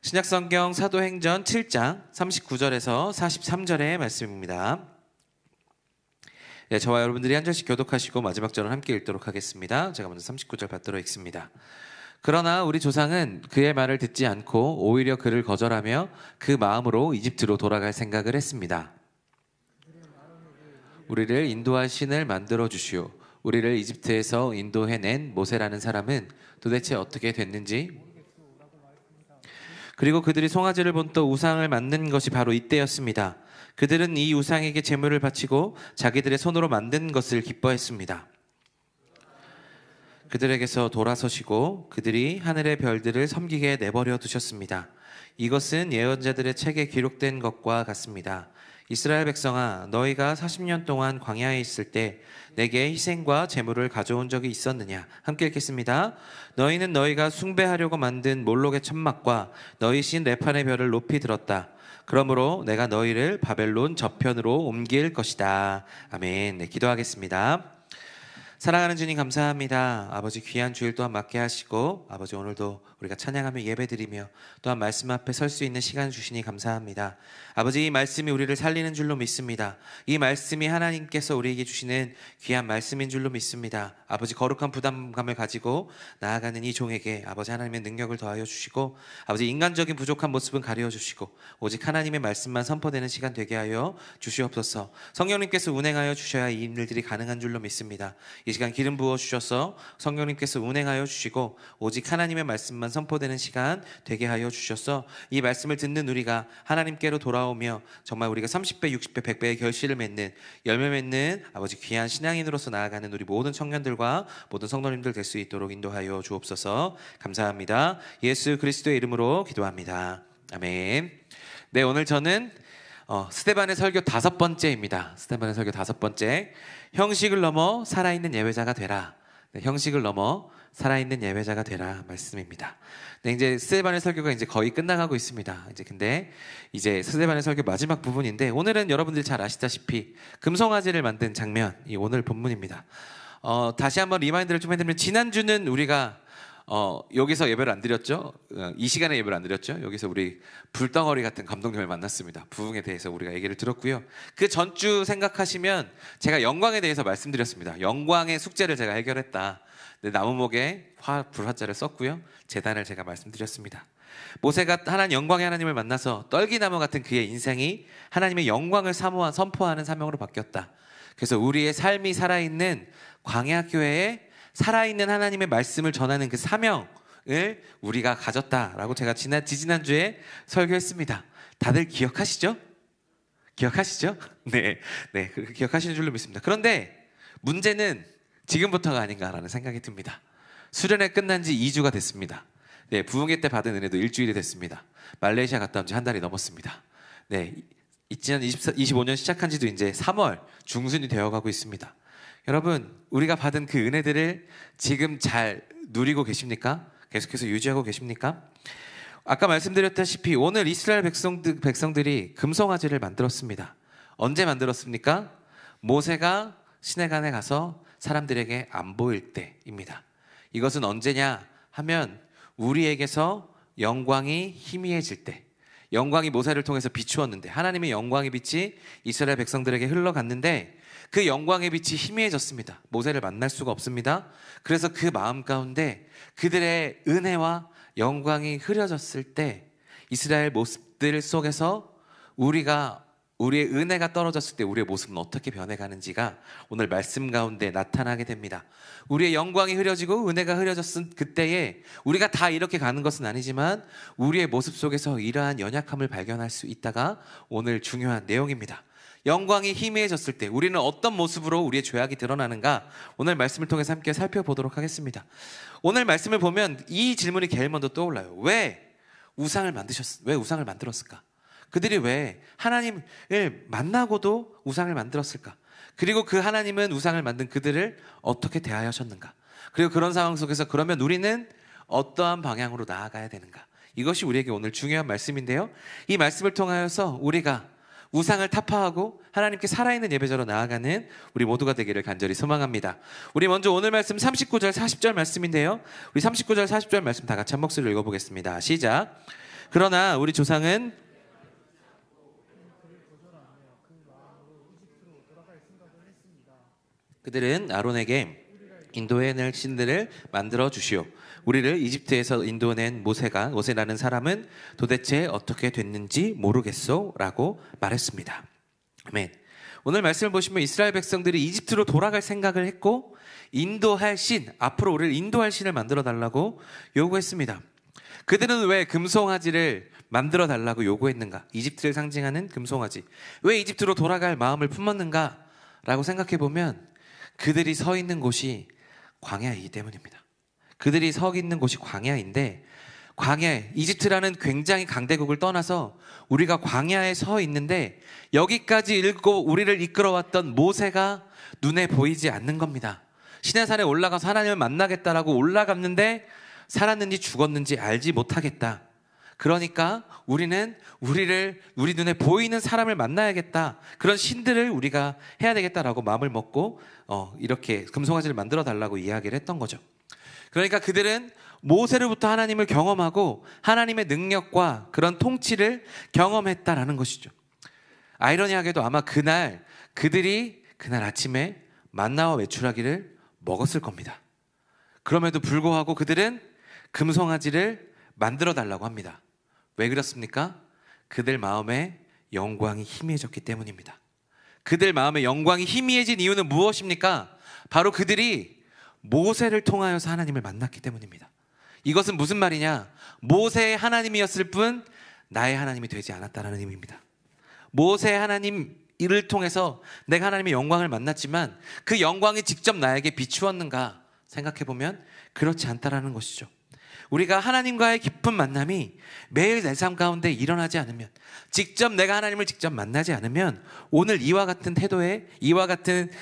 신약성경 사도행전 7장 39절에서 43절의 말씀입니다. 네, 저와 여러분들이 한 절씩 교독하시고 마지막 절을 함께 읽도록 하겠습니다. 제가 먼저 39절 받들어 읽습니다. 그러나 우리 조상은 그의 말을 듣지 않고 오히려 그를 거절하며 그 마음으로 이집트로 돌아갈 생각을 했습니다. 우리를 인도할 신을 만들어 주시오. 우리를 이집트에서 인도해낸 모세라는 사람은 도대체 어떻게 됐는지. 그리고 그들이 송아지를 본떠 우상을 만든 것이 바로 이때였습니다. 그들은 이 우상에게 제물을 바치고 자기들의 손으로 만든 것을 기뻐했습니다. 그들에게서 돌아서시고 그들이 하늘의 별들을 섬기게 내버려 두셨습니다. 이것은 예언자들의 책에 기록된 것과 같습니다. 이스라엘 백성아, 너희가 40년 동안 광야에 있을 때 내게 희생과 제물을 가져온 적이 있었느냐? 함께 읽겠습니다. 너희는 너희가 숭배하려고 만든 몰록의 천막과 너희 신 레판의 별을 높이 들었다. 그러므로 내가 너희를 바벨론 저편으로 옮길 것이다. 아멘. 네, 기도하겠습니다. 사랑하는 주님 감사합니다. 아버지 귀한 주일 또한 맞게 하시고 아버지 오늘도 우리가 찬양하며 예배드리며 또한 말씀 앞에 설 수 있는 시간 주시니 감사합니다. 아버지 이 말씀이 우리를 살리는 줄로 믿습니다. 이 말씀이 하나님께서 우리에게 주시는 귀한 말씀인 줄로 믿습니다. 아버지 거룩한 부담감을 가지고 나아가는 이 종에게 아버지 하나님의 능력을 더하여 주시고 아버지 인간적인 부족한 모습은 가려 주시고 오직 하나님의 말씀만 선포되는 시간 되게 하여 주시옵소서. 성령님께서 운행하여 주셔야 이 일들이 가능한 줄로 믿습니다. 이 시간 기름 부어 주셔서 성령님께서 운행하여 주시고 오직 하나님의 말씀만 선포되는 시간 되게 하여 주셔서 이 말씀을 듣는 우리가 하나님께로 돌아오며 정말 우리가 30배, 60배, 100배의 결실을 맺는 열매 맺는 아버지 귀한 신앙인으로서 나아가는 우리 모든 청년들과 모든 성도님들 될 수 있도록 인도하여 주옵소서. 감사합니다. 예수 그리스도의 이름으로 기도합니다. 아멘. 네, 오늘 저는 스데반의 설교 5번째입니다. 스데반의 설교 5번째. 형식을 넘어 살아있는 예배자가 되라. 네, 형식을 넘어 살아있는 예배자가 되라 말씀입니다. 네, 이제 스데반의 설교가 이제 거의 끝나가고 있습니다. 근데 스데반의 설교 마지막 부분인데 오늘은 여러분들이 잘 아시다시피 금송아지를 만든 장면이 오늘 본문입니다. 다시 한번 리마인드를 좀 해드리면 지난주는 우리가 여기서 예배를 안 드렸죠. 이 시간에 예배를 안 드렸죠. 여기서 우리 불덩어리 같은 감동님을 만났습니다. 부흥에 대해서 우리가 얘기를 들었고요. 그 전주 생각하시면 제가 영광에 대해서 말씀드렸습니다. 영광의 숙제를 제가 해결했다. 나무목에 불화자를 썼고요. 제단을 제가 말씀드렸습니다. 모세가 영광의 하나님을 만나서 떨기나무 같은 그의 인생이 하나님의 영광을 선포하는 사명으로 바뀌었다. 그래서 우리의 삶이 살아있는 광야교회에 살아있는 하나님의 말씀을 전하는 그 사명을 우리가 가졌다라고 제가 지지난주에 설교했습니다. 다들 기억하시죠? 기억하시죠? 네, 기억하시는 줄로 믿습니다. 그런데 문제는 지금부터가 아닌가라는 생각이 듭니다. 수련회 끝난 지 2주가 됐습니다. 네, 부흥회 때 받은 은혜도 일주일이 됐습니다. 말레이시아 갔다 온 지 한 달이 넘었습니다. 네, 2025년 시작한 지도 이제 3월 중순이 되어가고 있습니다. 여러분, 우리가 받은 그 은혜들을 지금 잘 누리고 계십니까? 계속해서 유지하고 계십니까? 아까 말씀드렸다시피 오늘 이스라엘 백성들이 금송아지를 만들었습니다. 언제 만들었습니까? 모세가 시내간에 가서 사람들에게 안 보일 때입니다. 이것은 언제냐 하면 우리에게서 영광이 희미해질 때, 영광이 모세를 통해서 비추었는데 하나님의 영광의 빛이 이스라엘 백성들에게 흘러갔는데 그 영광의 빛이 희미해졌습니다. 모세를 만날 수가 없습니다. 그래서 그 마음 가운데 그들의 은혜와 영광이 흐려졌을 때 이스라엘 모습들 속에서 우리의 은혜가 떨어졌을 때 우리의 모습은 어떻게 변해가는지가 오늘 말씀 가운데 나타나게 됩니다. 우리의 영광이 흐려지고 은혜가 흐려졌을 그때에 우리가 다 이렇게 가는 것은 아니지만 우리의 모습 속에서 이러한 연약함을 발견할 수 있다가 오늘 중요한 내용입니다. 영광이 희미해졌을 때 우리는 어떤 모습으로 우리의 죄악이 드러나는가 오늘 말씀을 통해서 함께 살펴보도록 하겠습니다. 오늘 말씀을 보면 이 질문이 제일 먼저 떠올라요. 왜 우상을 만들었을까? 그들이 왜 하나님을 만나고도 우상을 만들었을까? 그리고 그 하나님은 우상을 만든 그들을 어떻게 대하셨는가? 그리고 그런 상황 속에서 그러면 우리는 어떠한 방향으로 나아가야 되는가? 이것이 우리에게 오늘 중요한 말씀인데요. 이 말씀을 통하여서 우리가 우상을 타파하고 하나님께 살아있는 예배자로 나아가는 우리 모두가 되기를 간절히 소망합니다. 우리 먼저 오늘 말씀 39절 40절 말씀인데요. 우리 39절 40절 말씀 다 같이 한 목소리로 읽어보겠습니다. 시작. 그러나 우리 조상은 그들은 아론에게 인도해낼 신들을 만들어 주시오. 우리를 이집트에서 인도낸 모세라는 사람은 도대체 어떻게 됐는지 모르겠소 라고 말했습니다. 아멘. 오늘 말씀을 보시면 이스라엘 백성들이 이집트로 돌아갈 생각을 했고 인도할 신, 앞으로 우리를 인도할 신을 만들어 달라고 요구했습니다. 그들은 왜 금송아지를 만들어 달라고 요구했는가? 이집트를 상징하는 금송아지. 왜 이집트로 돌아갈 마음을 품었는가? 라고 생각해 보면 그들이 서 있는 곳이 광야이기 때문입니다. 그들이 서 있는 곳이 광야인데, 광야에, 이집트라는 굉장히 강대국을 떠나서 우리가 광야에 서 있는데 여기까지 우리를 이끌어왔던 모세가 눈에 보이지 않는 겁니다. 시내산에 올라가서 하나님을 만나겠다라고 올라갔는데 살았는지 죽었는지 알지 못하겠다. 그러니까 우리는 우리 눈에 보이는 사람을 만나야겠다. 그런 신들을 우리가 해야 되겠다라고 마음을 먹고 이렇게 금송아지를 만들어 달라고 이야기를 했던 거죠. 그러니까 그들은 모세로부터 하나님을 경험하고 하나님의 능력과 그런 통치를 경험했다라는 것이죠. 아이러니하게도 아마 그들이 그날 아침에 만나와 외출하기를 먹었을 겁니다. 그럼에도 불구하고 그들은 금송아지를 만들어 달라고 합니다. 왜 그렇습니까? 그들 마음에 영광이 희미해졌기 때문입니다. 그들 마음에 영광이 희미해진 이유는 무엇입니까? 바로 그들이 모세를 통하여서 하나님을 만났기 때문입니다. 이것은 무슨 말이냐? 모세의 하나님이었을 뿐 나의 하나님이 되지 않았다는 의미입니다. 모세의 하나님을 통해서 내가 하나님의 영광을 만났지만 그 영광이 직접 나에게 비추었는가 생각해보면 그렇지 않다라는 것이죠. 우리가 하나님과의 깊은 만남이 매일 내 삶 가운데 일어나지 않으면, 직접 내가 하나님을 직접 만나지 않으면 오늘 이와 같은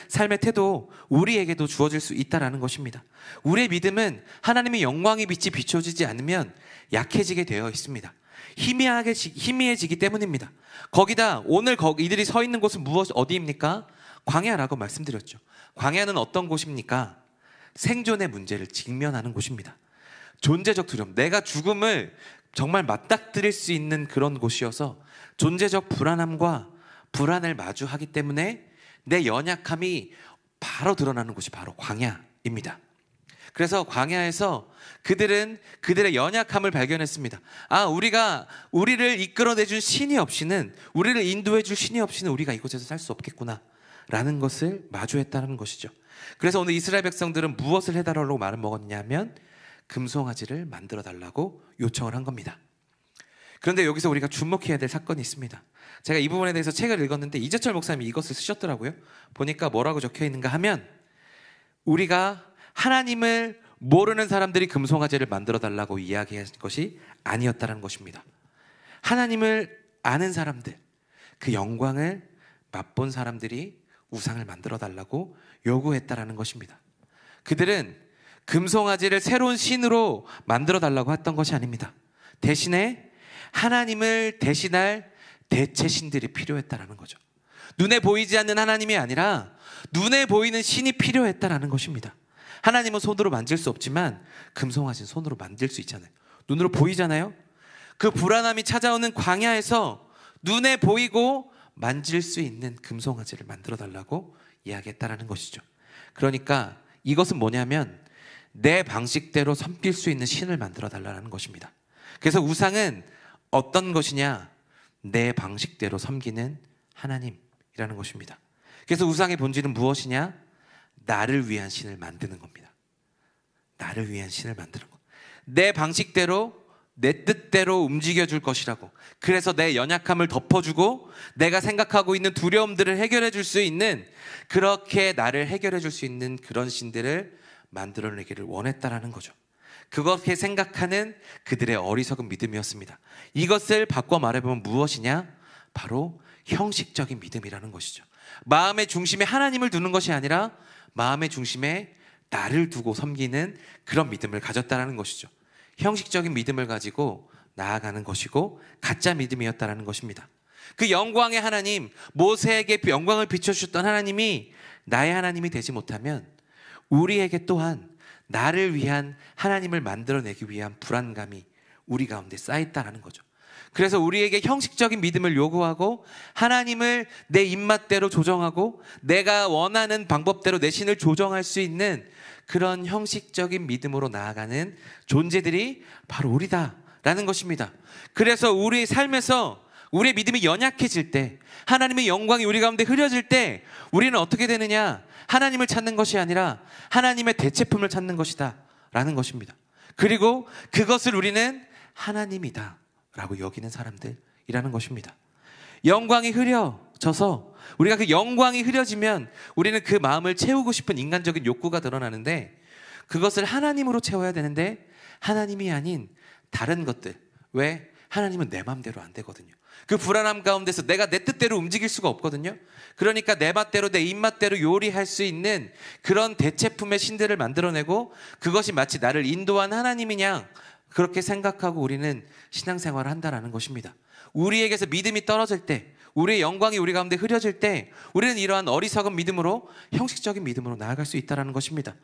삶의 태도 우리에게도 주어질 수 있다라는 것입니다. 우리의 믿음은 하나님의 영광의 빛이 비춰지지 않으면 약해지게 되어 있습니다. 희미해지기 때문입니다. 거기다 오늘 이들이 서 있는 곳은 어디입니까? 광야라고 말씀드렸죠. 광야는 어떤 곳입니까? 생존의 문제를 직면하는 곳입니다. 존재적 두려움, 내가 죽음을 정말 맞닥뜨릴 수 있는 그런 곳이어서 존재적 불안함과 불안을 마주하기 때문에 내 연약함이 바로 드러나는 곳이 바로 광야입니다. 그래서 광야에서 그들은 그들의 연약함을 발견했습니다. 우리를 이끌어내준 신이 없이는, 우리를 인도해줄 신이 없이는 우리가 이곳에서 살 수 없겠구나 라는 것을 마주했다는 것이죠. 그래서 오늘 이스라엘 백성들은 무엇을 해달라고 말을 먹었냐면 금송아지를 만들어 달라고 요청을 한 겁니다. 그런데 여기서 우리가 주목해야 될 사건이 있습니다. 제가 이 부분에 대해서 책을 읽었는데 이재철 목사님이 이것을 쓰셨더라고요. 보니까 뭐라고 적혀 있는가 하면, 우리가 하나님을 모르는 사람들이 금송아지를 만들어 달라고 이야기한 것이 아니었다는 것입니다. 하나님을 아는 사람들, 그 영광을 맛본 사람들이 우상을 만들어 달라고 요구했다라는 것입니다. 그들은 금송아지를 새로운 신으로 만들어 달라고 했던 것이 아닙니다. 대신에 하나님을 대신할 대체 신들이 필요했다라는 거죠. 눈에 보이지 않는 하나님이 아니라 눈에 보이는 신이 필요했다라는 것입니다. 하나님은 손으로 만질 수 없지만 금송아지는 손으로 만질 수 있잖아요. 눈으로 보이잖아요. 그 불안함이 찾아오는 광야에서 눈에 보이고 만질 수 있는 금송아지를 만들어 달라고 이야기했다라는 것이죠. 그러니까 이것은 뭐냐면 내 방식대로 섬길 수 있는 신을 만들어 달라는 것입니다. 그래서 우상은 어떤 것이냐? 내 방식대로 섬기는 하나님이라는 것입니다. 그래서 우상의 본질은 무엇이냐? 나를 위한 신을 만드는 겁니다. 나를 위한 신을 만드는 것. 내 방식대로, 내 뜻대로 움직여줄 것이라고. 그래서 내 연약함을 덮어주고 내가 생각하고 있는 두려움들을 해결해 줄 수 있는, 그렇게 나를 해결해 줄 수 있는 그런 신들을 만들어내기를 원했다라는 거죠. 그렇게 생각하는 그들의 어리석은 믿음이었습니다. 이것을 바꿔 말해보면 무엇이냐? 바로 형식적인 믿음이라는 것이죠. 마음의 중심에 하나님을 두는 것이 아니라 마음의 중심에 나를 두고 섬기는 그런 믿음을 가졌다라는 것이죠. 형식적인 믿음을 가지고 나아가는 것이고 가짜 믿음이었다라는 것입니다. 그 영광의 하나님, 모세에게 영광을 비춰주셨던 하나님이 나의 하나님이 되지 못하면 우리에게 또한 나를 위한 하나님을 만들어내기 위한 불안감이 우리 가운데 쌓였다라는 거죠. 그래서 우리에게 형식적인 믿음을 요구하고 하나님을 내 입맛대로 조정하고 내가 원하는 방법대로 내 신을 조정할 수 있는 그런 형식적인 믿음으로 나아가는 존재들이 바로 우리다라는 것입니다. 그래서 우리의 삶에서 우리의 믿음이 연약해질 때, 하나님의 영광이 우리 가운데 흐려질 때 우리는 어떻게 되느냐? 하나님을 찾는 것이 아니라 하나님의 대체품을 찾는 것이다 라는 것입니다. 그리고 그것을 우리는 하나님이다 라고 여기는 사람들이라는 것입니다. 영광이 흐려져서 우리가 그 영광이 흐려지면 우리는 그 마음을 채우고 싶은 인간적인 욕구가 드러나는데, 그것을 하나님으로 채워야 되는데 하나님이 아닌 다른 것들. 왜? 하나님은 내 마음대로 안 되거든요. 그 불안함 가운데서 내가 내 뜻대로 움직일 수가 없거든요. 그러니까 내 맛대로 내 입맛대로 요리할 수 있는 그런 대체품의 신들을 만들어내고 그것이 마치 나를 인도한 하나님이냐 그렇게 생각하고 우리는 신앙생활을 한다는 것입니다. 우리에게서 믿음이 떨어질 때, 우리의 영광이 우리 가운데 흐려질 때 우리는 이러한 어리석은 믿음으로, 형식적인 믿음으로 나아갈 수 있다는 것입니다.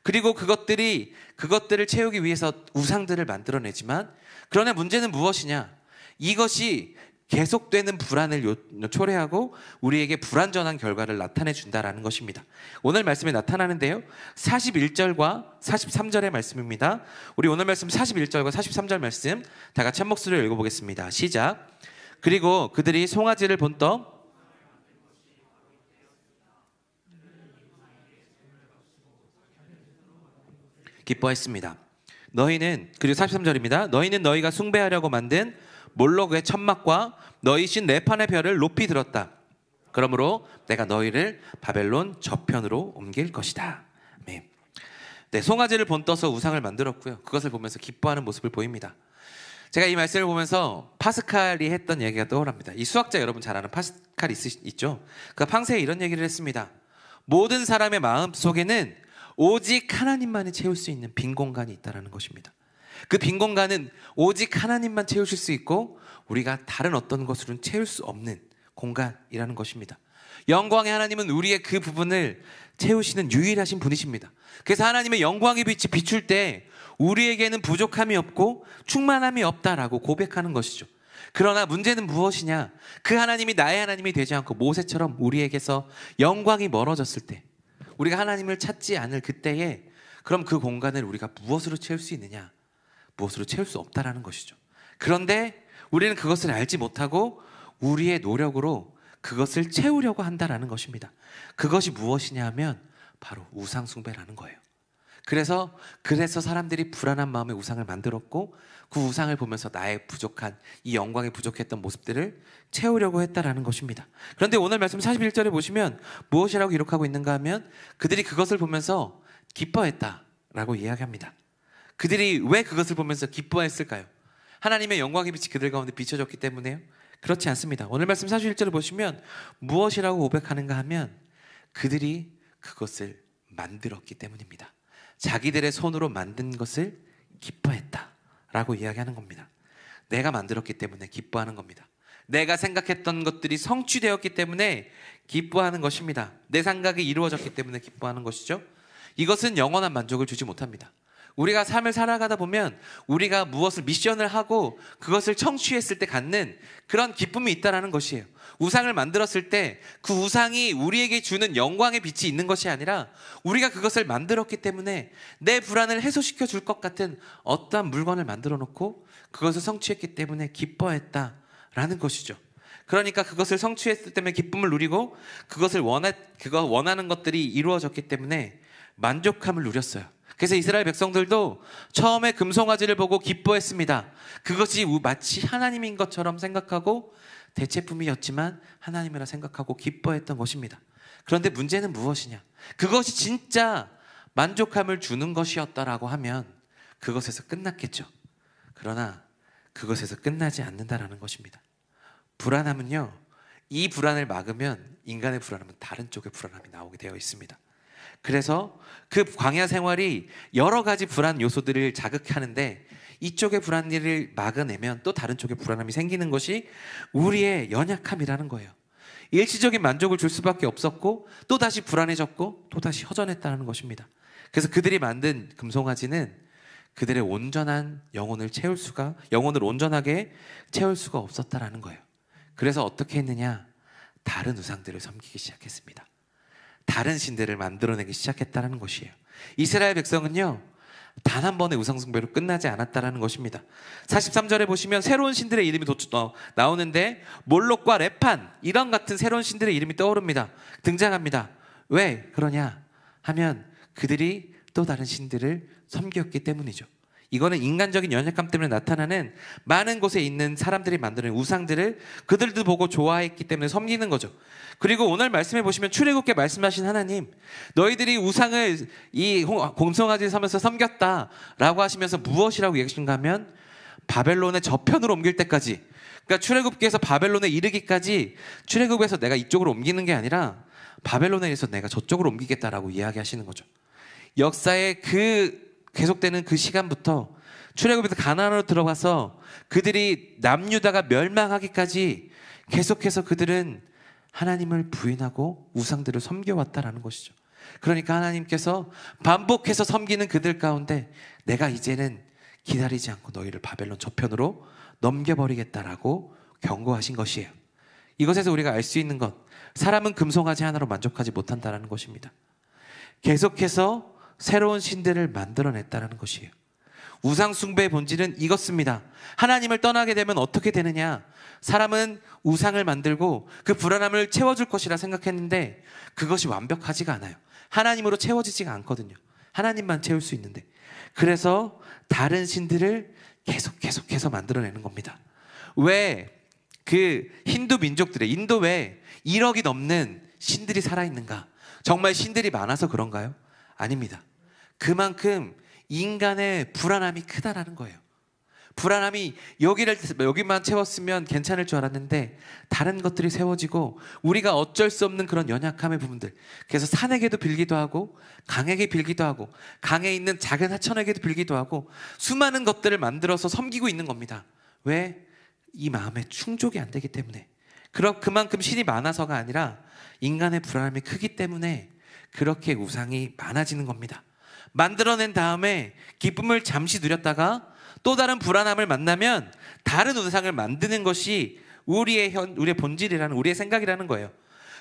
그리고 그것들을 채우기 위해서 우상들을 만들어내지만, 그러나 문제는 무엇이냐? 이것이 계속되는 불안을 초래하고 우리에게 불완전한 결과를 나타내 준다라는 것입니다. 오늘 말씀에 나타나는데요, 41절과 43절의 말씀입니다. 우리 오늘 말씀 41절과 43절 말씀 다 같이 한 목소리로 읽어보겠습니다. 시작. 그리고 그들이 송아지를 본떠 기뻐했습니다. 그리고 43절입니다. 너희는 너희가 숭배하려고 만든 몰록의 천막과 너희 신 레판의 별을 높이 들었다. 그러므로 내가 너희를 바벨론 저편으로 옮길 것이다. 네, 송아지를 본떠서 우상을 만들었고요. 그것을 보면서 기뻐하는 모습을 보입니다. 제가 이 말씀을 보면서 파스칼이 했던 얘기가 떠오릅니다. 이 수학자 여러분 잘 아는 파스칼 있죠? 그가 평소에 이런 얘기를 했습니다. 모든 사람의 마음 속에는 오직 하나님만이 채울 수 있는 빈 공간이 있다는 것입니다. 그 빈 공간은 오직 하나님만 채우실 수 있고 우리가 다른 어떤 것으로는 채울 수 없는 공간이라는 것입니다. 영광의 하나님은 우리의 그 부분을 채우시는 유일하신 분이십니다. 그래서 하나님의 영광의 빛이 비출 때 우리에게는 부족함이 없고 충만함이 없다라고 고백하는 것이죠. 그러나 문제는 무엇이냐? 그 하나님이 나의 하나님이 되지 않고 모세처럼 우리에게서 영광이 멀어졌을 때, 우리가 하나님을 찾지 않을 그때에 그럼 그 공간을 우리가 무엇으로 채울 수 있느냐? 무엇으로 채울 수 없다라는 것이죠. 그런데 우리는 그것을 알지 못하고 우리의 노력으로 그것을 채우려고 한다라는 것입니다. 그것이 무엇이냐 하면 바로 우상 숭배라는 거예요. 그래서 사람들이 불안한 마음에 우상을 만들었고 그 우상을 보면서 나의 부족한, 이 영광이 부족했던 모습들을 채우려고 했다라는 것입니다. 그런데 오늘 말씀 41절에 보시면 무엇이라고 기록하고 있는가 하면 그들이 그것을 보면서 기뻐했다라고 이야기합니다. 그들이 왜 그것을 보면서 기뻐했을까요? 하나님의 영광의 빛이 그들 가운데 비춰졌기 때문에요? 그렇지 않습니다. 오늘 말씀 41절을 보시면 무엇이라고 고백하는가 하면 그들이 그것을 만들었기 때문입니다. 자기들의 손으로 만든 것을 기뻐했다라고 이야기하는 겁니다. 내가 만들었기 때문에 기뻐하는 겁니다. 내가 생각했던 것들이 성취되었기 때문에 기뻐하는 것입니다. 내 생각이 이루어졌기 때문에 기뻐하는 것이죠. 이것은 영원한 만족을 주지 못합니다. 우리가 삶을 살아가다 보면 우리가 무엇을 미션을 하고 그것을 성취했을 때 갖는 그런 기쁨이 있다는 것이에요. 우상을 만들었을 때 그 우상이 우리에게 주는 영광의 빛이 있는 것이 아니라 우리가 그것을 만들었기 때문에 내 불안을 해소시켜 줄 것 같은 어떠한 물건을 만들어 놓고 그것을 성취했기 때문에 기뻐했다라는 것이죠. 그러니까 그것을 성취했을 때문에 기쁨을 누리고 그거 원하는 것들이 이루어졌기 때문에 만족함을 누렸어요. 그래서 이스라엘 백성들도 처음에 금송아지를 보고 기뻐했습니다. 그것이 마치 하나님인 것처럼 생각하고 대체품이었지만 하나님이라 생각하고 기뻐했던 것입니다. 그런데 문제는 무엇이냐? 그것이 진짜 만족함을 주는 것이었다라고 하면 그것에서 끝났겠죠. 그러나 그것에서 끝나지 않는다라는 것입니다. 불안함은요, 이 불안을 막으면 인간의 불안함은 다른 쪽의 불안함이 나오게 되어 있습니다. 그래서 그 광야 생활이 여러 가지 불안 요소들을 자극하는데 이쪽의 불안을 막아내면 또 다른 쪽의 불안함이 생기는 것이 우리의 연약함이라는 거예요. 일시적인 만족을 줄 수밖에 없었고 또 다시 불안해졌고 또 다시 허전했다는 것입니다. 그래서 그들이 만든 금송아지는 그들의 온전한 영혼을 온전하게 채울 수가 없었다라는 거예요. 그래서 어떻게 했느냐? 다른 우상들을 섬기기 시작했습니다. 다른 신들을 만들어내기 시작했다는 것이에요. 이스라엘 백성은요, 단 한 번의 우상숭배로 끝나지 않았다는 것입니다. 43절에 보시면 새로운 신들의 이름이 나오는데 몰록과 레판, 이런 같은 새로운 신들의 이름이 떠오릅니다. 등장합니다. 왜 그러냐 하면 그들이 또 다른 신들을 섬겼기 때문이죠. 이거는 인간적인 연약함 때문에 나타나는 많은 곳에 있는 사람들이 만드는 우상들을 그들도 보고 좋아했기 때문에 섬기는 거죠. 그리고 오늘 말씀해 보시면 출애굽께 말씀하신 하나님, 너희들이 우상을 이 공송아지를 섬에서 섬겼다라고 하시면서 무엇이라고 얘기하신가 하면 바벨론의 저편으로 옮길 때까지, 그러니까 출애굽기에서 바벨론에 이르기까지 출애굽에서 내가 이쪽으로 옮기는 게 아니라 바벨론에 의해서 내가 저쪽으로 옮기겠다라고 이야기하시는 거죠. 역사의 계속되는 그 시간부터 출애굽에서 가나안으로 들어가서 그들이 남유다가 멸망하기까지 계속해서 그들은 하나님을 부인하고 우상들을 섬겨왔다라는 것이죠. 그러니까 하나님께서 반복해서 섬기는 그들 가운데 내가 이제는 기다리지 않고 너희를 바벨론 저편으로 넘겨버리겠다라고 경고하신 것이에요. 이것에서 우리가 알 수 있는 것, 사람은 금송아지 하나로 만족하지 못한다는 것입니다. 계속해서 새로운 신들을 만들어냈다는 것이에요. 우상 숭배의 본질은 이것입니다. 하나님을 떠나게 되면 어떻게 되느냐? 사람은 우상을 만들고 그 불안함을 채워줄 것이라 생각했는데 그것이 완벽하지가 않아요. 하나님으로 채워지지가 않거든요. 하나님만 채울 수 있는데. 그래서 다른 신들을 계속해서 만들어내는 겁니다. 왜 그 힌두 민족들의 인도에 1억이 넘는 신들이 살아있는가? 정말 신들이 많아서 그런가요? 아닙니다. 그만큼 인간의 불안함이 크다라는 거예요. 불안함이 여기만 채웠으면 괜찮을 줄 알았는데 다른 것들이 세워지고 우리가 어쩔 수 없는 그런 연약함의 부분들, 그래서 산에게도 빌기도 하고 강에게 빌기도 하고 강에 있는 작은 하천에게도 빌기도 하고 수많은 것들을 만들어서 섬기고 있는 겁니다. 왜? 이 마음에 충족이 안 되기 때문에. 그만큼 신이 많아서가 아니라 인간의 불안함이 크기 때문에 그렇게 우상이 많아지는 겁니다. 만들어낸 다음에 기쁨을 잠시 누렸다가 또 다른 불안함을 만나면 다른 우상을 만드는 것이 우리의 본질이라는, 우리의 생각이라는 거예요.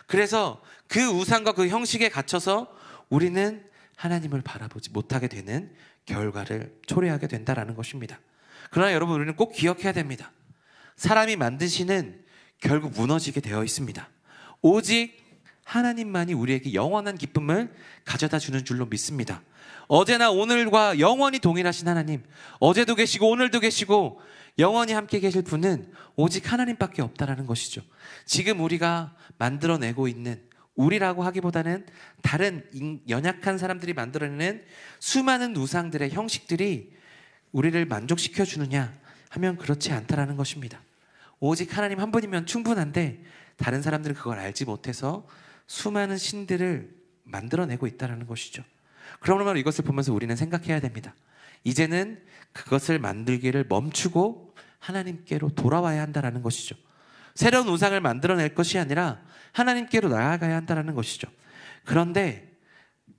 그래서 그 우상과 그 형식에 갇혀서 우리는 하나님을 바라보지 못하게 되는 결과를 초래하게 된다는 것입니다. 그러나 여러분, 우리는 꼭 기억해야 됩니다. 사람이 만든 신은 결국 무너지게 되어 있습니다. 오직 하나님만이 우리에게 영원한 기쁨을 가져다 주는 줄로 믿습니다. 어제나 오늘과 영원히 동일하신 하나님, 어제도 계시고 오늘도 계시고 영원히 함께 계실 분은 오직 하나님밖에 없다라는 것이죠. 지금 우리가 만들어내고 있는, 우리라고 하기보다는 다른 연약한 사람들이 만들어내는 수많은 우상들의 형식들이 우리를 만족시켜 주느냐 하면 그렇지 않다라는 것입니다. 오직 하나님 한 분이면 충분한데 다른 사람들은 그걸 알지 못해서 수많은 신들을 만들어내고 있다는 것이죠. 그러면 이것을 보면서 우리는 생각해야 됩니다. 이제는 그것을 만들기를 멈추고 하나님께로 돌아와야 한다는 것이죠. 새로운 우상을 만들어낼 것이 아니라 하나님께로 나아가야 한다는 것이죠. 그런데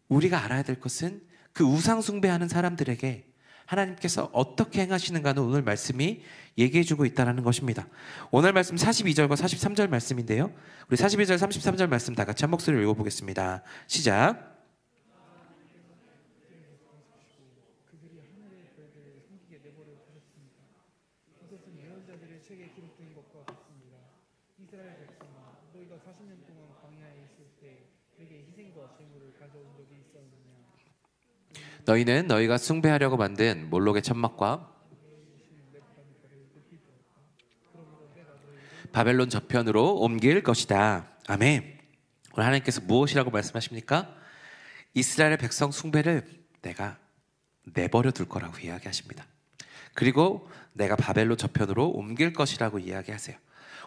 우리가 알아야 될 것은 그 우상 숭배하는 사람들에게 하나님께서 어떻게 행하시는가는 오늘 말씀이 얘기해주고 있다는 것입니다. 오늘 말씀 42절과 43절 말씀인데요, 우리 42절 33절 말씀 다 같이 한 목소리로 읽어보겠습니다. 시작. 너희는 너희가 숭배하려고 만든 몰록의 천막과 바벨론 저편으로 옮길 것이다. 아멘. 오늘 하나님께서 무엇이라고 말씀하십니까? 이스라엘의 백성 숭배를 내가 내버려 둘 거라고 이야기하십니다. 그리고 내가 바벨론 저편으로 옮길 것이라고 이야기하세요.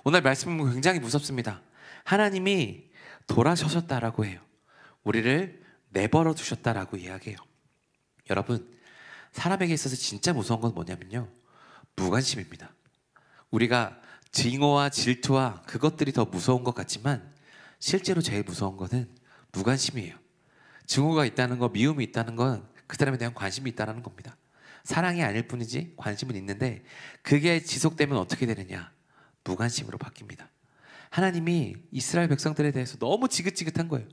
오늘 말씀은 굉장히 무섭습니다. 하나님이 돌아서셨다라고 해요. 우리를 내버려 두셨다라고 이야기해요. 여러분, 사람에게 있어서 진짜 무서운 건 뭐냐면요, 무관심입니다. 우리가 증오와 질투와 그것들이 더 무서운 것 같지만 실제로 제일 무서운 거는 무관심이에요. 증오가 있다는 거, 미움이 있다는 건 그 사람에 대한 관심이 있다는 겁니다. 사랑이 아닐 뿐이지 관심은 있는데 그게 지속되면 어떻게 되느냐? 무관심으로 바뀝니다. 하나님이 이스라엘 백성들에 대해서 너무 지긋지긋한 거예요.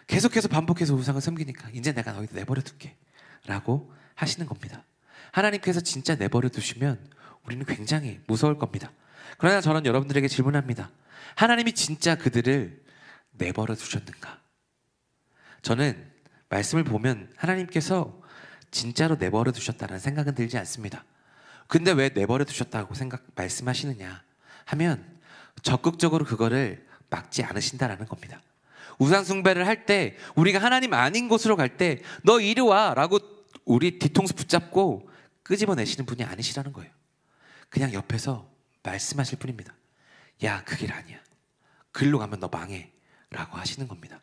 계속해서 반복해서 우상을 섬기니까 이제 내가 너희들 내버려 둘게 라고 하시는 겁니다. 하나님께서 진짜 내버려 두시면 우리는 굉장히 무서울 겁니다. 그러나 저는 여러분들에게 질문합니다. 하나님이 진짜 그들을 내버려 두셨는가? 저는 말씀을 보면 하나님께서 진짜로 내버려 두셨다는 생각은 들지 않습니다. 근데 왜 내버려 두셨다고 말씀하시느냐 하면 적극적으로 그거를 막지 않으신다라는 겁니다. 우상 숭배를 할 때 우리가 하나님 아닌 곳으로 갈 때 너 이리 와 라고 우리 뒤통수 붙잡고 끄집어내시는 분이 아니시라는 거예요. 그냥 옆에서 말씀하실 뿐입니다. 야, 그 길 아니야. 글로 가면 너 망해 라고 하시는 겁니다.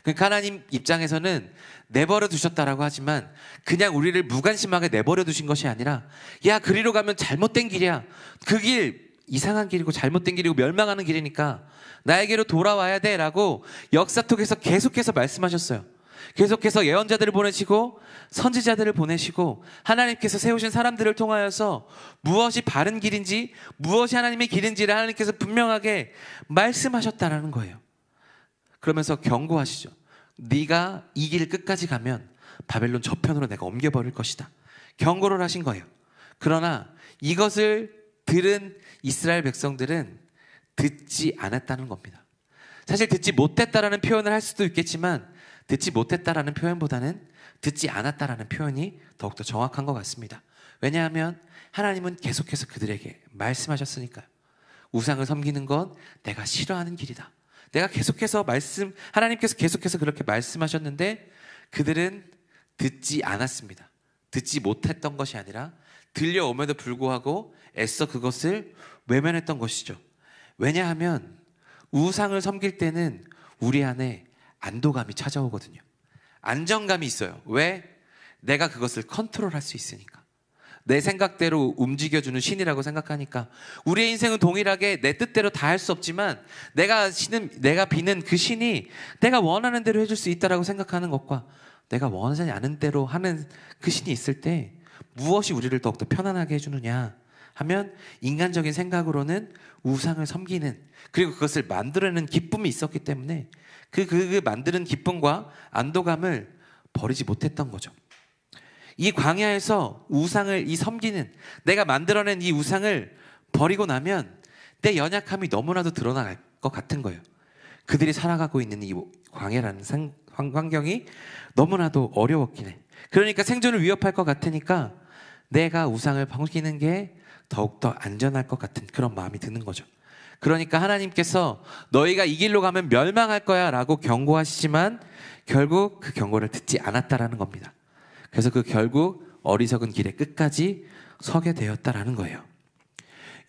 그러니까 하나님 입장에서는 내버려 두셨다라고 하지만 그냥 우리를 무관심하게 내버려 두신 것이 아니라 야, 그리로 가면 잘못된 길이야. 그 길 이상한 길이고 잘못된 길이고 멸망하는 길이니까 나에게로 돌아와야 돼 라고 역사톡에서 계속해서 말씀하셨어요. 계속해서 예언자들을 보내시고 선지자들을 보내시고 하나님께서 세우신 사람들을 통하여서 무엇이 바른 길인지 무엇이 하나님의 길인지를 하나님께서 분명하게 말씀하셨다라는 거예요. 그러면서 경고하시죠. 네가 이 길 끝까지 가면 바벨론 저편으로 내가 옮겨버릴 것이다. 경고를 하신 거예요. 그러나 이것을 들은 이스라엘 백성들은 듣지 않았다는 겁니다. 사실 듣지 못했다라는 표현을 할 수도 있겠지만 듣지 못했다라는 표현보다는 듣지 않았다라는 표현이 더욱더 정확한 것 같습니다. 왜냐하면 하나님은 계속해서 그들에게 말씀하셨으니까요. 우상을 섬기는 건 내가 싫어하는 길이다. 내가 계속해서 하나님께서 계속해서 그렇게 말씀하셨는데 그들은 듣지 않았습니다. 듣지 못했던 것이 아니라 들려옴에도 불구하고 애써 그것을 외면했던 것이죠. 왜냐하면 우상을 섬길 때는 우리 안에 안도감이 찾아오거든요. 안정감이 있어요. 왜? 내가 그것을 컨트롤할 수 있으니까. 내 생각대로 움직여주는 신이라고 생각하니까. 우리의 인생은 동일하게 내 뜻대로 다 할 수 없지만 내가 비는 그 신이 내가 원하는 대로 해줄 수 있다라고 생각하는 것과 내가 원하지 않은 대로 하는 그 신이 있을 때 무엇이 우리를 더욱더 편안하게 해주느냐 하면 인간적인 생각으로는 우상을 섬기는 그리고 그것을 만들어내는 기쁨이 있었기 때문에 그 만드는 기쁨과 안도감을 버리지 못했던 거죠. 이 광야에서 우상을 섬기는 내가 만들어낸 이 우상을 버리고 나면 내 연약함이 너무나도 드러날 것 같은 거예요. 그들이 살아가고 있는 이 광야라는 환경이 너무나도 어려웠긴 해. 그러니까 생존을 위협할 것 같으니까 내가 우상을 섬기는 게 더욱더 안전할 것 같은 그런 마음이 드는 거죠. 그러니까 하나님께서 너희가 이 길로 가면 멸망할 거야 라고 경고하시지만 결국 그 경고를 듣지 않았다라는 겁니다. 그래서 결국 어리석은 길의 끝까지 서게 되었다라는 거예요.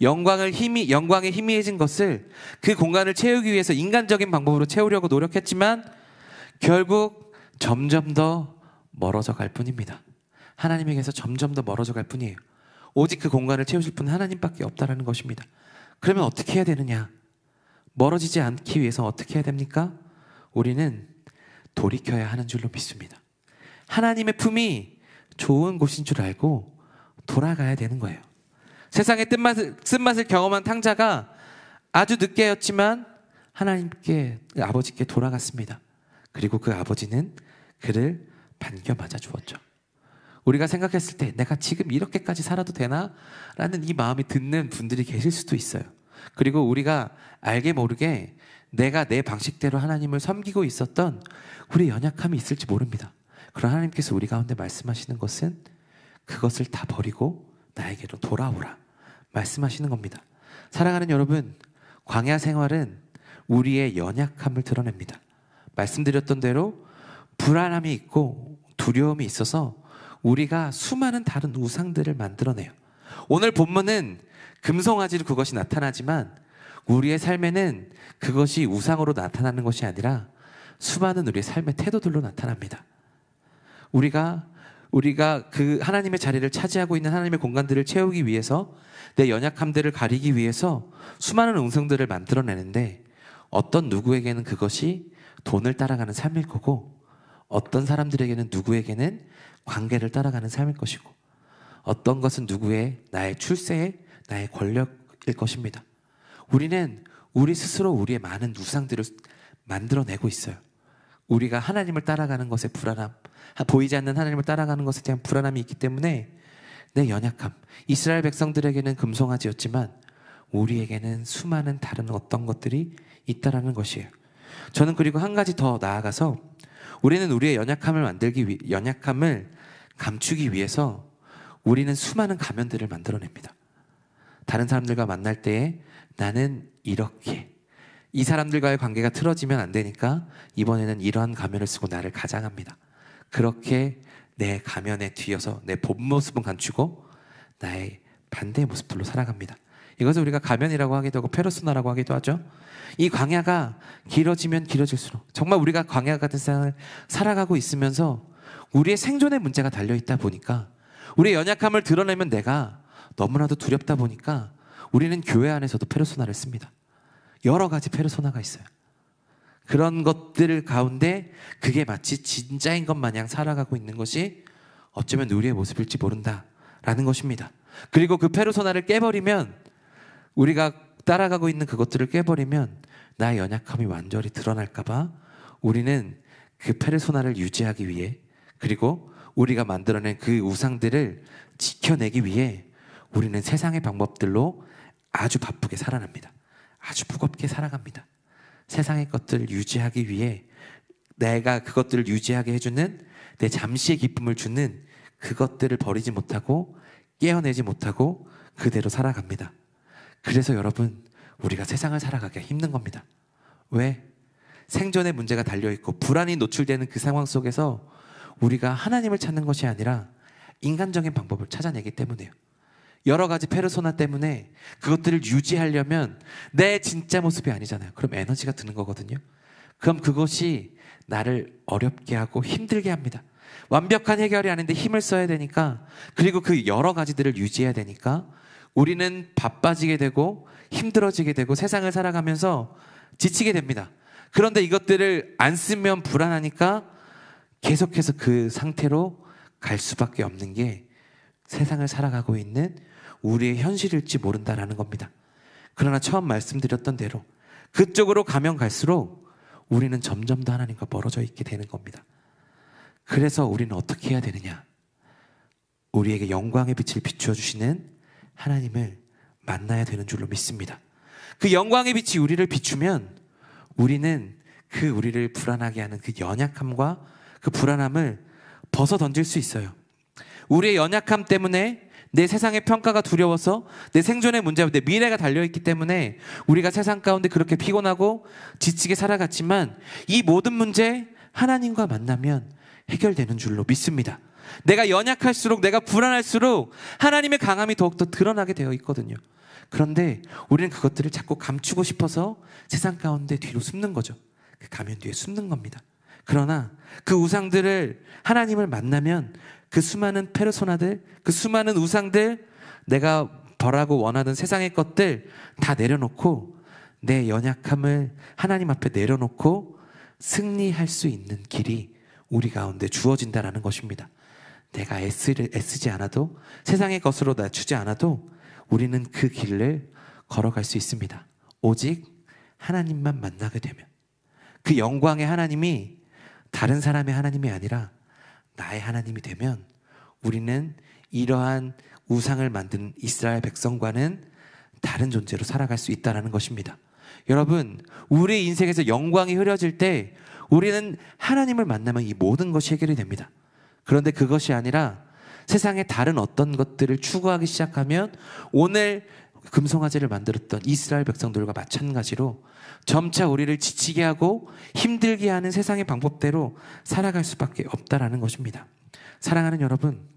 영광에 희미해진 것을 그 공간을 채우기 위해서 인간적인 방법으로 채우려고 노력했지만 결국 점점 더 멀어져 갈 뿐입니다. 하나님에게서 점점 더 멀어져 갈 뿐이에요. 오직 그 공간을 채우실 분은 하나님밖에 없다라는 것입니다. 그러면 어떻게 해야 되느냐? 멀어지지 않기 위해서 어떻게 해야 됩니까? 우리는 돌이켜야 하는 줄로 믿습니다. 하나님의 품이 좋은 곳인 줄 알고 돌아가야 되는 거예요. 세상의 쓴맛을 경험한 탕자가 아주 늦게였지만 하나님께 아버지께 돌아갔습니다. 그리고 그 아버지는 그를 반겨 맞아 주었죠. 우리가 생각했을 때 내가 지금 이렇게까지 살아도 되나? 라는 이 마음이 드는 분들이 계실 수도 있어요. 그리고 우리가 알게 모르게 내가 내 방식대로 하나님을 섬기고 있었던 우리 연약함이 있을지 모릅니다. 그러나 하나님께서 우리 가운데 말씀하시는 것은 그것을 다 버리고 나에게로 돌아오라 말씀하시는 겁니다. 사랑하는 여러분, 광야 생활은 우리의 연약함을 드러냅니다. 말씀드렸던 대로 불안함이 있고 두려움이 있어서 우리가 수많은 다른 우상들을 만들어내요. 오늘 본문은 금송아지로 그것이 나타나지만 우리의 삶에는 그것이 우상으로 나타나는 것이 아니라 수많은 우리의 삶의 태도들로 나타납니다. 우리가 그 하나님의 자리를 차지하고 있는 하나님의 공간들을 채우기 위해서 내 연약함들을 가리기 위해서 수많은 우상들을 만들어내는데 어떤 누구에게는 그것이 돈을 따라가는 삶일 거고 어떤 사람들에게는 누구에게는 관계를 따라가는 삶일 것이고 어떤 것은 누구의, 나의 출세의, 나의 권력일 것입니다. 우리는 우리 스스로 우리의 많은 우상들을 만들어내고 있어요. 우리가 하나님을 따라가는 것에 불안함, 보이지 않는 하나님을 따라가는 것에 대한 불안함이 있기 때문에 내 연약함, 이스라엘 백성들에게는 금송아지였지만 우리에게는 수많은 다른 어떤 것들이 있다라는 것이에요. 저는 그리고 한 가지 더 나아가서 우리는 우리의 연약함을 감추기 위해서 우리는 수많은 가면들을 만들어냅니다. 다른 사람들과 만날 때에 나는 이렇게, 이 사람들과의 관계가 틀어지면 안 되니까 이번에는 이러한 가면을 쓰고 나를 가장합니다. 그렇게 내 가면에 뒤어서 내 본 모습은 감추고 나의 반대의 모습들로 살아갑니다. 이것을 우리가 가면이라고 하기도 하고 페르소나라고 하기도 하죠. 이 광야가 길어지면 길어질수록 정말 우리가 광야 같은 세상을 살아가고 있으면서 우리의 생존의 문제가 달려있다 보니까, 우리의 연약함을 드러내면 내가 너무나도 두렵다 보니까 우리는 교회 안에서도 페르소나를 씁니다. 여러 가지 페르소나가 있어요. 그런 것들 가운데 그게 마치 진짜인 것 마냥 살아가고 있는 것이 어쩌면 우리의 모습일지 모른다라는 것입니다. 그리고 그 페르소나를 깨버리면, 우리가 따라가고 있는 그것들을 깨버리면 나의 연약함이 완전히 드러날까봐 우리는 그 페르소나를 유지하기 위해, 그리고 우리가 만들어낸 그 우상들을 지켜내기 위해 우리는 세상의 방법들로 아주 바쁘게 살아납니다. 아주 무겁게 살아갑니다. 세상의 것들을 유지하기 위해, 내가 그것들을 유지하게 해주는, 내 잠시의 기쁨을 주는 그것들을 버리지 못하고 깨어내지 못하고 그대로 살아갑니다. 그래서 여러분, 우리가 세상을 살아가기가 힘든 겁니다. 왜? 생존의 문제가 달려있고 불안이 노출되는 그 상황 속에서 우리가 하나님을 찾는 것이 아니라 인간적인 방법을 찾아내기 때문에요. 여러 가지 페르소나 때문에 그것들을 유지하려면 내 진짜 모습이 아니잖아요. 그럼 에너지가 드는 거거든요. 그럼 그것이 나를 어렵게 하고 힘들게 합니다. 완벽한 해결이 아닌데 힘을 써야 되니까, 그리고 그 여러 가지들을 유지해야 되니까 우리는 바빠지게 되고 힘들어지게 되고 세상을 살아가면서 지치게 됩니다. 그런데 이것들을 안 쓰면 불안하니까 계속해서 그 상태로 갈 수밖에 없는 게 세상을 살아가고 있는 우리의 현실일지 모른다라는 겁니다. 그러나 처음 말씀드렸던 대로 그쪽으로 가면 갈수록 우리는 점점 더 하나님과 멀어져 있게 되는 겁니다. 그래서 우리는 어떻게 해야 되느냐? 우리에게 영광의 빛을 비추어 주시는 하나님을 만나야 되는 줄로 믿습니다. 그 영광의 빛이 우리를 비추면 우리는 그 우리를 불안하게 하는 그 연약함과 그 불안함을 벗어 던질 수 있어요. 우리의 연약함 때문에 내 세상의 평가가 두려워서 내 생존의 문제와 내 미래가 달려있기 때문에 우리가 세상 가운데 그렇게 피곤하고 지치게 살아갔지만 이 모든 문제 하나님과 만나면 해결되는 줄로 믿습니다. 내가 연약할수록, 내가 불안할수록 하나님의 강함이 더욱더 드러나게 되어 있거든요. 그런데 우리는 그것들을 자꾸 감추고 싶어서 세상 가운데 뒤로 숨는 거죠. 그 가면 뒤에 숨는 겁니다. 그러나 그 우상들을, 하나님을 만나면 그 수많은 페르소나들, 그 수많은 우상들, 내가 벌하고 원하던 세상의 것들 다 내려놓고 내 연약함을 하나님 앞에 내려놓고 승리할 수 있는 길이 우리 가운데 주어진다라는 것입니다. 내가 애쓰지 않아도, 세상의 것으로 낮추지 않아도 우리는 그 길을 걸어갈 수 있습니다. 오직 하나님만 만나게 되면, 그 영광의 하나님이 다른 사람의 하나님이 아니라 나의 하나님이 되면 우리는 이러한 우상을 만든 이스라엘 백성과는 다른 존재로 살아갈 수 있다는 것입니다. 여러분, 우리 인생에서 영광이 흐려질 때 우리는 하나님을 만나면 이 모든 것이 해결이 됩니다. 그런데 그것이 아니라 세상의 다른 어떤 것들을 추구하기 시작하면 오늘 금송아지를 만들었던 이스라엘 백성들과 마찬가지로 점차 우리를 지치게 하고 힘들게 하는 세상의 방법대로 살아갈 수밖에 없다라는 것입니다. 사랑하는 여러분,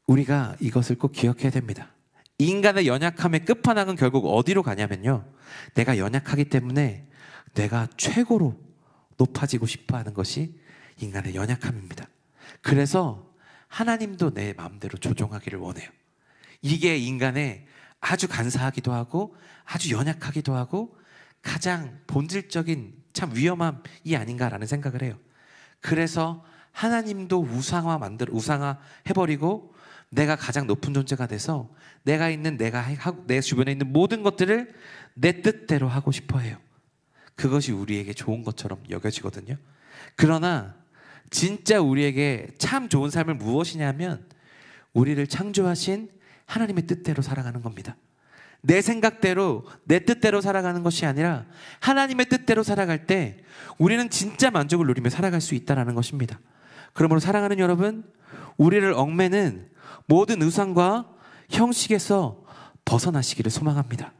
우리가 이것을 꼭 기억해야 됩니다. 인간의 연약함의 끝판왕은 결국 어디로 가냐면요, 내가 연약하기 때문에 내가 최고로 높아지고 싶어하는 것이 인간의 연약함입니다. 그래서 하나님도 내 마음대로 조종하기를 원해요. 이게 인간의 아주 간사하기도 하고 아주 연약하기도 하고 가장 본질적인 참 위험함이 아닌가라는 생각을 해요. 그래서 하나님도 우상화 해버리고 내가 가장 높은 존재가 돼서 내가 있는 내 주변에 있는 모든 것들을 내 뜻대로 하고 싶어 해요. 그것이 우리에게 좋은 것처럼 여겨지거든요. 그러나 진짜 우리에게 참 좋은 삶은 무엇이냐면 우리를 창조하신 하나님의 뜻대로 살아가는 겁니다. 내 생각대로 내 뜻대로 살아가는 것이 아니라 하나님의 뜻대로 살아갈 때 우리는 진짜 만족을 누리며 살아갈 수 있다는 것입니다. 그러므로 사랑하는 여러분, 우리를 얽매는 모든 의상과 형식에서 벗어나시기를 소망합니다.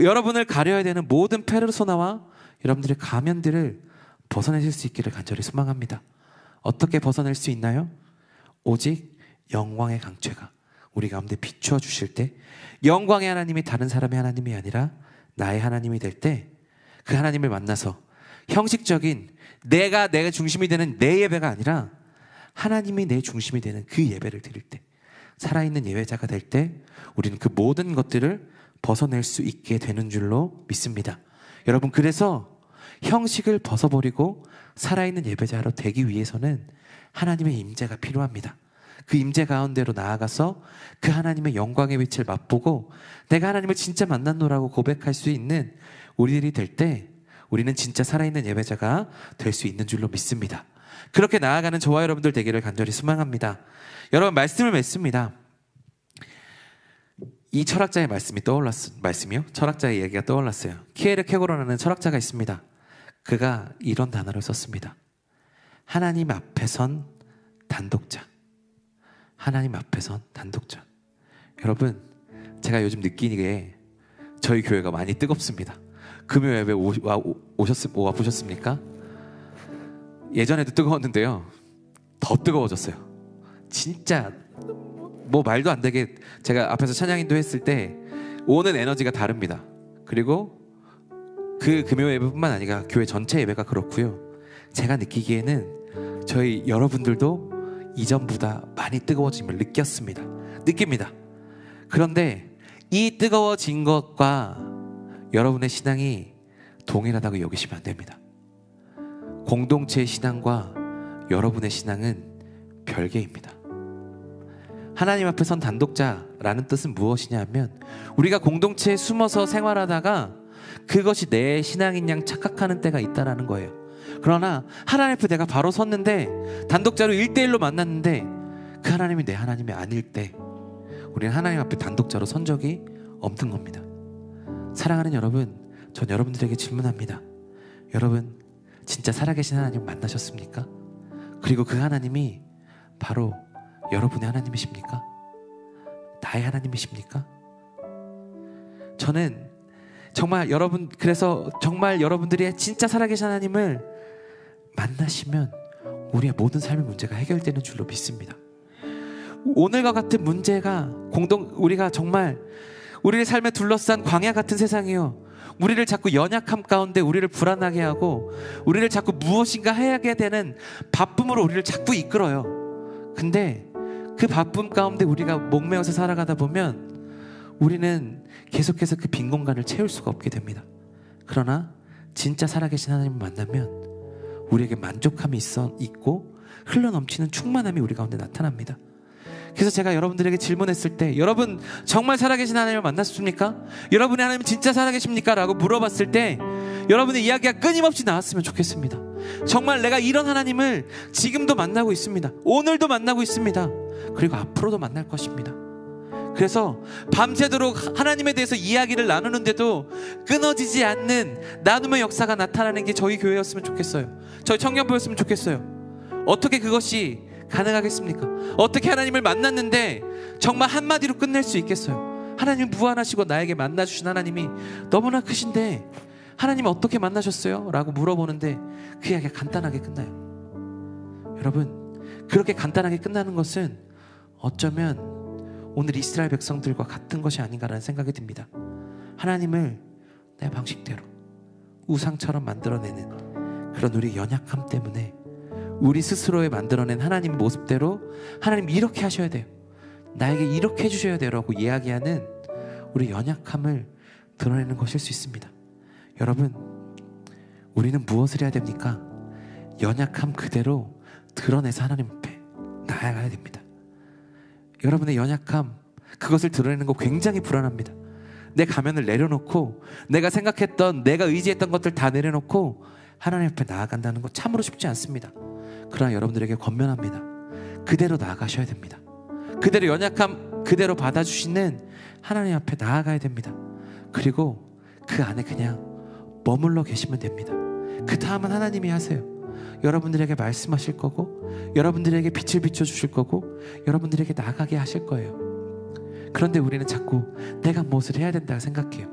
여러분을 가려야 되는 모든 페르소나와 여러분들의 가면들을 벗어내실 수 있기를 간절히 소망합니다. 어떻게 벗어낼 수 있나요? 오직 영광의 강체가 우리 가운데 비추어 주실 때, 영광의 하나님이 다른 사람의 하나님이 아니라 나의 하나님이 될 때, 그 하나님을 만나서 형식적인 내가 중심이 되는 내 예배가 아니라 하나님이 내 중심이 되는 그 예배를 드릴 때, 살아있는 예배자가 될 때 우리는 그 모든 것들을 벗어낼 수 있게 되는 줄로 믿습니다. 여러분, 그래서 형식을 벗어버리고 살아있는 예배자로 되기 위해서는 하나님의 임재가 필요합니다. 그 임재 가운데로 나아가서 그 하나님의 영광의 빛을 맛보고 내가 하나님을 진짜 만났노라고 고백할 수 있는 우리들이 될 때 우리는 진짜 살아있는 예배자가 될 수 있는 줄로 믿습니다. 그렇게 나아가는 저와 여러분들 되기를 간절히 소망합니다. 여러분, 말씀을 맺습니다. 이 철학자의 말씀이요? 철학자의 이야기가 떠올랐어요. 키에르케고르라는 철학자가 있습니다. 그가 이런 단어를 썼습니다. 하나님 앞에 선 단독자. 하나님 앞에 선 단독자. 여러분, 제가 요즘 느끼기에 저희 교회가 많이 뜨겁습니다. 금요 예배 와 보셨습니까? 예전에도 뜨거웠는데요, 더 뜨거워졌어요. 진짜 뭐 말도 안 되게 제가 앞에서 찬양인도 했을 때 오는 에너지가 다릅니다. 그리고 그 금요 예배뿐만 아니라 교회 전체 예배가 그렇고요. 제가 느끼기에는 저희 여러분들도 이전보다 많이 뜨거워짐을 느낍니다. 그런데 이 뜨거워진 것과 여러분의 신앙이 동일하다고 여기시면 안 됩니다. 공동체의 신앙과 여러분의 신앙은 별개입니다. 하나님 앞에 선 단독자라는 뜻은 무엇이냐 하면 우리가 공동체에 숨어서 생활하다가 그것이 내 신앙인 양 착각하는 때가 있다는 거예요. 그러나 하나님 앞에 내가 바로 섰는데 단독자로 1대1로 만났는데 그 하나님이 내 하나님이 아닐 때 우리는 하나님 앞에 단독자로 선 적이 없는 겁니다. 사랑하는 여러분, 전 여러분들에게 질문합니다. 여러분, 진짜 살아계신 하나님 만나셨습니까? 그리고 그 하나님이 바로 여러분의 하나님이십니까? 나의 하나님이십니까? 저는 그래서 정말 여러분들이 진짜 살아계신 하나님을 만나시면 우리의 모든 삶의 문제가 해결되는 줄로 믿습니다. 오늘과 같은 문제가 우리가 정말 우리의 삶에 둘러싼 광야 같은 세상이요, 우리를 자꾸 연약함 가운데 우리를 불안하게 하고 우리를 자꾸 무엇인가 해야게 되는 바쁨으로 우리를 자꾸 이끌어요. 근데 그 바쁨 가운데 우리가 목매어서 살아가다 보면 우리는 계속해서 그 빈 공간을 채울 수가 없게 됩니다. 그러나 진짜 살아계신 하나님을 만나면 우리에게 만족함이 있고 흘러넘치는 충만함이 우리 가운데 나타납니다. 그래서 제가 여러분들에게 질문했을 때, 여러분 정말 살아계신 하나님을 만났습니까? 여러분의 하나님 진짜 살아계십니까? 라고 물어봤을 때 여러분의 이야기가 끊임없이 나왔으면 좋겠습니다. 정말 내가 이런 하나님을 지금도 만나고 있습니다. 오늘도 만나고 있습니다. 그리고 앞으로도 만날 것입니다. 그래서 밤새도록 하나님에 대해서 이야기를 나누는데도 끊어지지 않는 나눔의 역사가 나타나는 게 저희 교회였으면 좋겠어요. 저희 청년부였으면 좋겠어요. 어떻게 그것이 가능하겠습니까? 어떻게 하나님을 만났는데 정말 한마디로 끝낼 수 있겠어요? 하나님 무한하시고 나에게 만나주신 하나님이 너무나 크신데 하나님 어떻게 만나셨어요? 라고 물어보는데 그 이야기가 간단하게 끝나요. 여러분, 그렇게 간단하게 끝나는 것은 어쩌면 오늘 이스라엘 백성들과 같은 것이 아닌가라는 생각이 듭니다. 하나님을 내 방식대로 우상처럼 만들어내는 그런 우리의 연약함 때문에 우리 스스로에 만들어낸 하나님 모습대로 하나님 이렇게 하셔야 돼요, 나에게 이렇게 해주셔야 돼요 라고 이야기하는 우리 연약함을 드러내는 것일 수 있습니다. 여러분, 우리는 무엇을 해야 됩니까? 연약함 그대로 드러내서 하나님 앞에 나아가야 됩니다. 여러분의 연약함, 그것을 드러내는 거 굉장히 불안합니다. 내 가면을 내려놓고 내가 생각했던, 내가 의지했던 것들 다 내려놓고 하나님 앞에 나아간다는 거 참으로 쉽지 않습니다. 그러나 여러분들에게 권면합니다. 그대로 나아가셔야 됩니다. 그대로 연약함 그대로 받아주시는 하나님 앞에 나아가야 됩니다. 그리고 그 안에 그냥 머물러 계시면 됩니다. 그 다음은 하나님이 하세요. 여러분들에게 말씀하실 거고, 여러분들에게 빛을 비춰주실 거고, 여러분들에게 나가게 하실 거예요. 그런데 우리는 자꾸 내가 무엇을 해야 된다고 생각해요.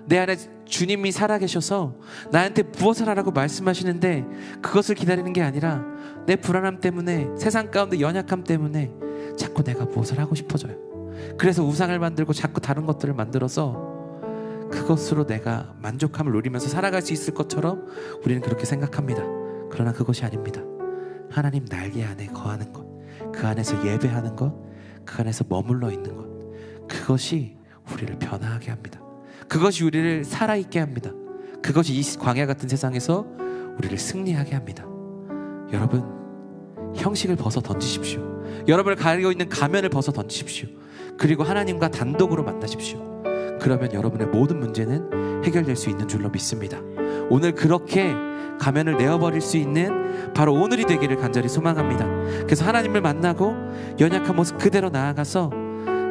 내 안에 주님이 살아계셔서 나한테 무엇을 하라고 말씀하시는데 그것을 기다리는 게 아니라 내 불안함 때문에, 세상 가운데 연약함 때문에 자꾸 내가 무엇을 하고 싶어져요. 그래서 우상을 만들고 자꾸 다른 것들을 만들어서 그것으로 내가 만족함을 누리면서 살아갈 수 있을 것처럼 우리는 그렇게 생각합니다. 그러나 그것이 아닙니다. 하나님 날개 안에 거하는 것, 그 안에서 예배하는 것, 그 안에서 머물러 있는 것, 그것이 우리를 변화하게 합니다. 그것이 우리를 살아있게 합니다. 그것이 이 광야 같은 세상에서 우리를 승리하게 합니다. 여러분, 형식을 벗어 던지십시오. 여러분을 가리고 있는 가면을 벗어 던지십시오. 그리고 하나님과 단독으로 만나십시오. 그러면 여러분의 모든 문제는 해결될 수 있는 줄로 믿습니다. 오늘 그렇게 가면을 내어버릴 수 있는 바로 오늘이 되기를 간절히 소망합니다. 그래서 하나님을 만나고 연약한 모습 그대로 나아가서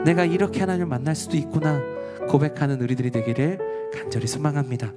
내가 이렇게 하나님을 만날 수도 있구나 고백하는 우리들이 되기를 간절히 소망합니다.